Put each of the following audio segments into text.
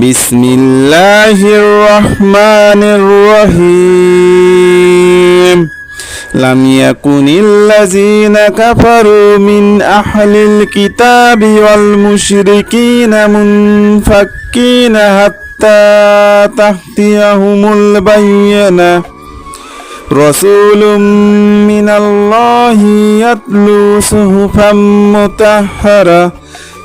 بسم الله الرحمن الرحيم لم يكن الذين كفروا من أهل الكتاب والمشركين منفكين حتى تأتيهم البينة رسول من الله يتلو صحفا مطهرة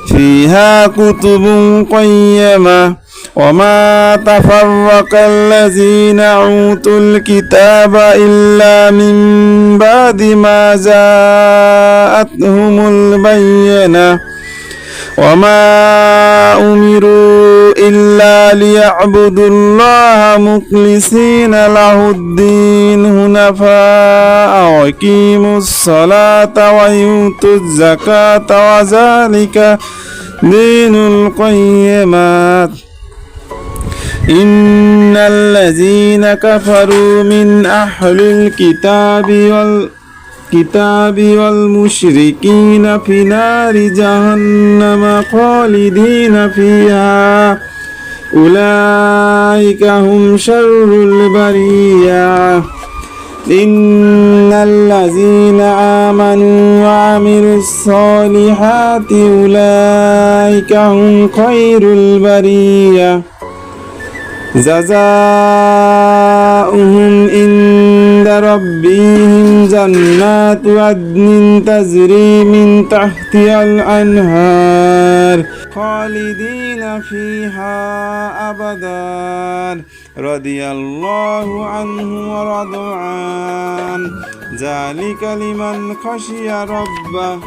فيها كتب قيمة وما تفرق الذين أوتوا الكتاب إلا من بعد ما جاءتهم البينة وما أمروا إلا ليعبدوا الله مخلصين له الدين حنفاء ويقيموا الصلاة ويؤتوا الزكاة وذلك دين القيمات إن الذين كفروا من أهل الكتاب والمشركين في نار جهنم خالدين فيها أولئك هم شر البرية إن الذين آمنوا وعملوا الصالحات أولئك هم خير البرية جزاؤهم عند ربهم جنات عدن تجري من تحتها الأنهار خالدين فيها أبدا رضي الله عنه ورضوا عنه ذلك لمن خشي ربه